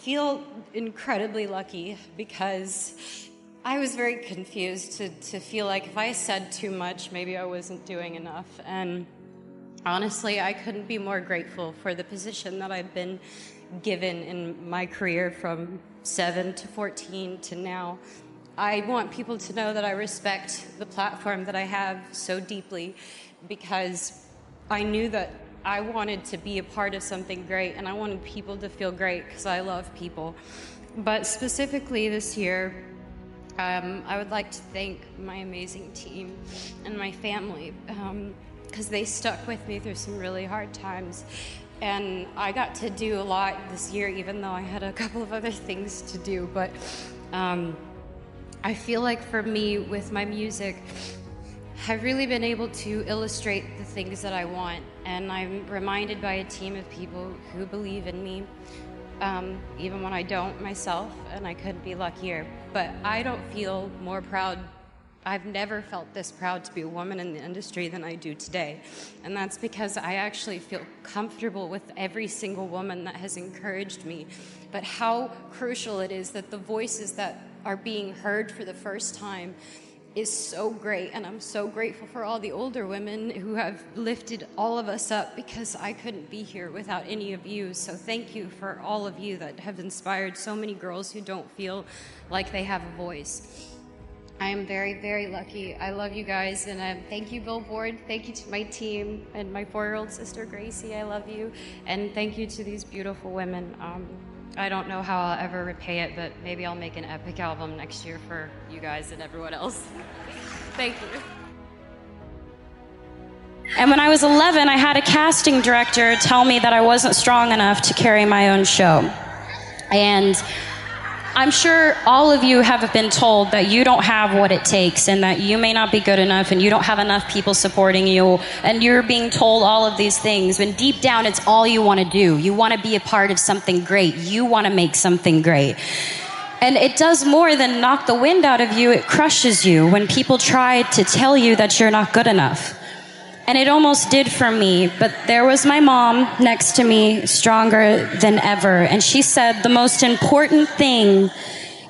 feel incredibly lucky because I was very confused to feel like if I said too much, maybe I wasn't doing enough. And honestly, I couldn't be more grateful for the position that I've been given in my career from 7 to 14 to now. I want people to know that I respect the platform that I have so deeply because I knew that I wanted to be a part of something great, and I wanted people to feel great because I love people. But specifically this year, I would like to thank my amazing team and my family because they stuck with me through some really hard times. And I got to do a lot this year, even though I had a couple of other things to do. But I feel like for me, with my music, I've really been able to illustrate the things that I want. And I'm reminded by a team of people who believe in me, even when I don't myself, and I couldn't be luckier. But I don't feel more proud. I've never felt this proud to be a woman in the industry than I do today. And that's because I actually feel comfortable with every single woman that has encouraged me. But how crucial it is that the voices that are being heard for the first time is so great. And I'm so grateful for all the older women who have lifted all of us up because I couldn't be here without any of you. So thank you for all of you that have inspired so many girls who don't feel like they have a voice. I am very, very lucky. I love you guys, and thank you, Billboard. Thank you to my team and my 4-year-old sister, Gracie. I love you. And thank you to these beautiful women. I don't know how I'll ever repay it, but maybe I'll make an epic album next year for you guys and everyone else. Thank you. And when I was 11, I had a casting director tell me that I wasn't strong enough to carry my own show. And I'm sure all of you have been told that you don't have what it takes and that you may not be good enough and you don't have enough people supporting you, and you're being told all of these things when deep down it's all you want to do. You want to be a part of something great. You want to make something great. And it does more than knock the wind out of you. It crushes you when people try to tell you that you're not good enough. And it almost did for me, but there was my mom next to me, stronger than ever. And she said, the most important thing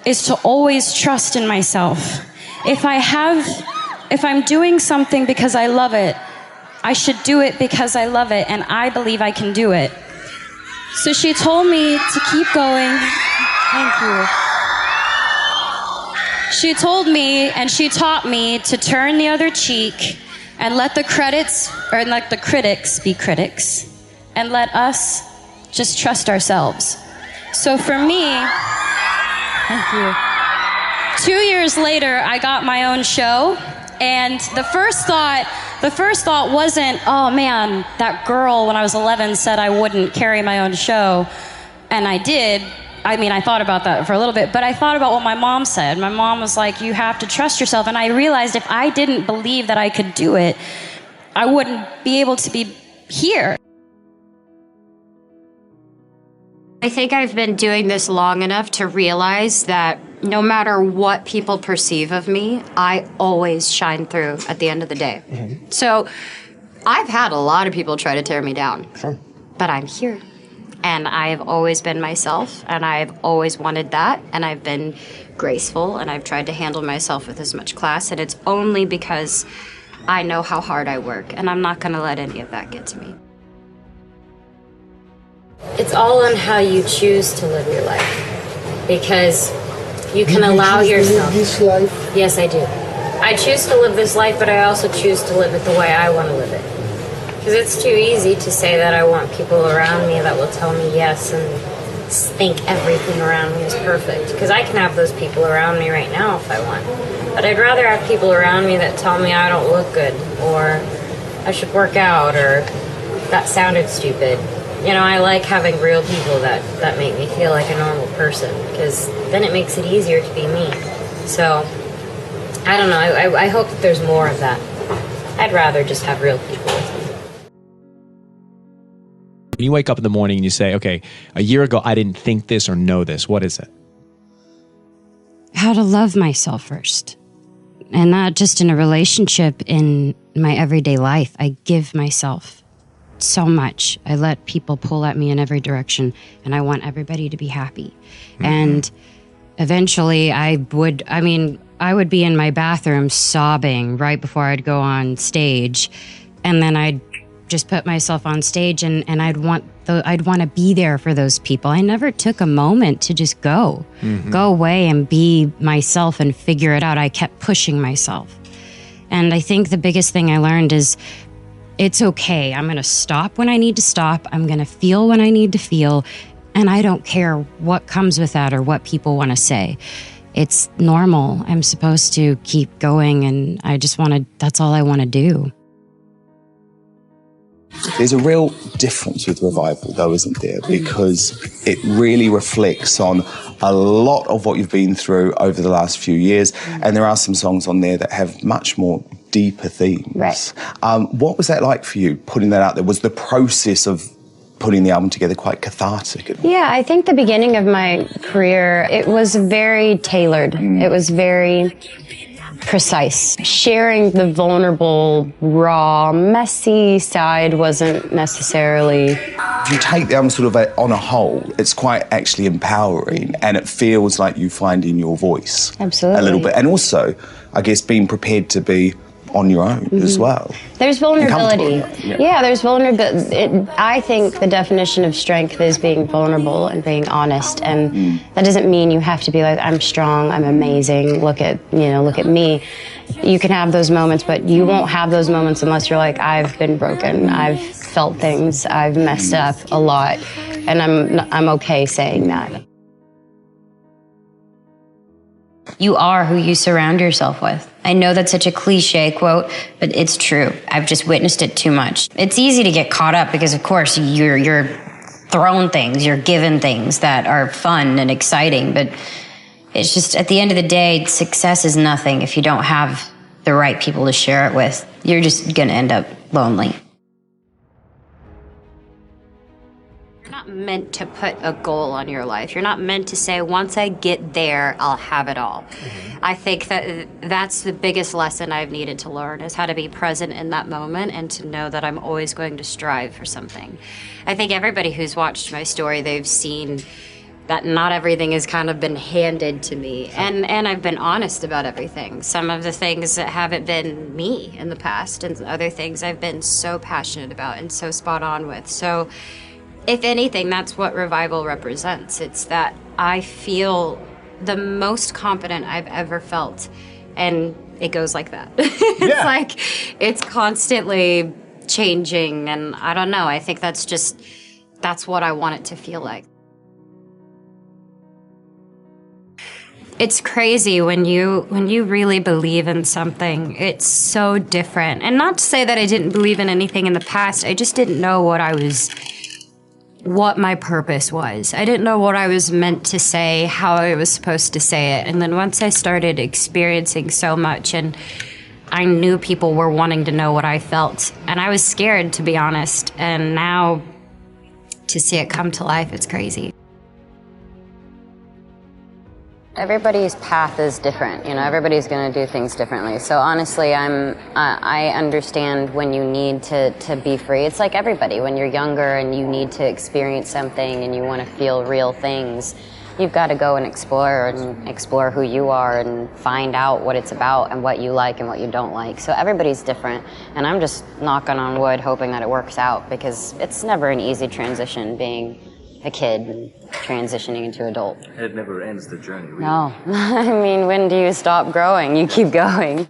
is to always trust in myself. If I'm doing something because I love it, I should do it because I love it, and I believe I can do it. So she told me to keep going. Thank you. She told me, and she taught me to turn the other cheek and let the critics be critics, and let us just trust ourselves. So for me, thank you. 2 years later, I got my own show, and the first thought wasn't, oh man, that girl when I was 11 said I wouldn't carry my own show, and I did. I mean, I thought about that for a little bit, but I thought about what my mom said. My mom was like, you have to trust yourself. And I realized if I didn't believe that I could do it, I wouldn't be able to be here. I think I've been doing this long enough to realize that no matter what people perceive of me, I always shine through at the end of the day. Mm-hmm. So I've had a lot of people try to tear me down, sure, but I'm here. And I have always been myself, and I've always wanted that, and I've been graceful, and I've tried to handle myself with as much class, and it's only because I know how hard I work, and I'm not going to let any of that get to me. It's all on how you choose to live your life, because you can allow yourself... this life? Yes, I do. I choose to live this life, but I also choose to live it the way I want to live it. Because it's too easy to say that I want people around me that will tell me yes and think everything around me is perfect. Because I can have those people around me right now if I want. But I'd rather have people around me that tell me I don't look good, or I should work out, or that sounded stupid. You know, I like having real people that make me feel like a normal person, because then it makes it easier to be me. So, I don't know, I hope that there's more of that. I'd rather just have real people with me. When you wake up in the morning and you say, okay, a year ago I didn't think this or know this, what is it? How to love myself first. And not just in a relationship, in my everyday life. I give myself so much. I let people pull at me in every direction, and I want everybody to be happy. And eventually I would be in my bathroom sobbing right before I'd go on stage, and then I'd just put myself on stage, and I'd want to be there for those people. I never took a moment to just go away and be myself and figure it out. I kept pushing myself. And I think the biggest thing I learned is it's okay. I'm going to stop when I need to stop. I'm going to feel when I need to feel. And I don't care what comes with that or what people want to say. It's normal. I'm supposed to keep going, and that's all I want to do. There's a real difference with Revival, though, isn't there? Because it really reflects on a lot of what you've been through over the last few years, and there are some songs on there that have much more deeper themes. Right. What was that like for you, putting that out there? Was the process of putting the album together quite cathartic? Yeah, I think the beginning of my career, it was very tailored. It was very precise. Sharing the vulnerable, raw, messy side wasn't necessarily... If you take the album sort of on a whole, it's quite actually empowering, and it feels like you finding your voice. Absolutely. A little bit. And also, I guess, being prepared to be on your own as well. There's vulnerability. Yeah, there's vulnerability. I think the definition of strength is being vulnerable and being honest, and that doesn't mean you have to be like, I'm strong, I'm amazing, look at me. You can have those moments, but you won't have those moments unless you're like, I've been broken, I've felt things, I've messed up a lot, and I'm okay saying that. You are who you surround yourself with. I know that's such a cliche quote, but it's true. I've just witnessed it too much. It's easy to get caught up because, of course, you're thrown things, you're given things that are fun and exciting, but it's just, at the end of the day, success is nothing if you don't have the right people to share it with. You're just going to end up lonely. You're not meant to put a goal on your life. You're not meant to say, once I get there, I'll have it all. I think that's the biggest lesson I've needed to learn, is how to be present in that moment and to know that I'm always going to strive for something. I think everybody who's watched my story, they've seen that not everything has kind of been handed to me. And I've been honest about everything. Some of the things that haven't been me in the past, and other things I've been so passionate about and so spot on with. So if anything, that's what Revival represents. It's that I feel the most confident I've ever felt. And it goes like that. It's like, it's constantly changing. And I don't know, I think that's what I want it to feel like. It's crazy when you really believe in something. It's so different. And not to say that I didn't believe in anything in the past. I just didn't know what my purpose was. I didn't know what I was meant to say, how I was supposed to say it. And then once I started experiencing so much, and I knew people were wanting to know what I felt, and I was scared, to be honest. And now to see it come to life, it's crazy. Everybody's path is different, everybody's going to do things differently. So honestly, I understand when you need to be free. It's like everybody, when you're younger and you need to experience something and you want to feel real things, you've got to go and explore who you are and find out what it's about and what you like and what you don't like. So everybody's different, and I'm just knocking on wood hoping that it works out, because it's never an easy transition being a kid and transitioning into adult. It never ends the journey, really. No. I mean, when do you stop growing? You keep going.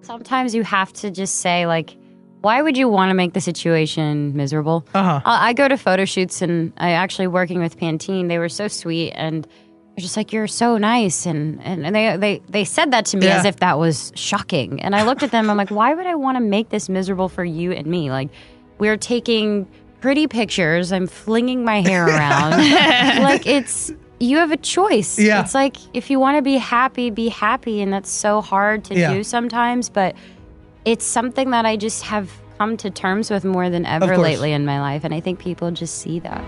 Sometimes you have to just say, like, why would you want to make the situation miserable? I go to photo shoots, and I actually, working with Pantene, they were so sweet, and they're just like, you're so nice. And they said that to me as if that was shocking. And I looked at them, I'm like, why would I want to make this miserable for you and me? Like, we're taking pretty pictures. I'm flinging my hair around. Like, you have a choice. Yeah. It's like, if you want to be happy, be happy. And that's so hard to do sometimes. But it's something that I just have come to terms with more than ever lately in my life. And I think people just see that.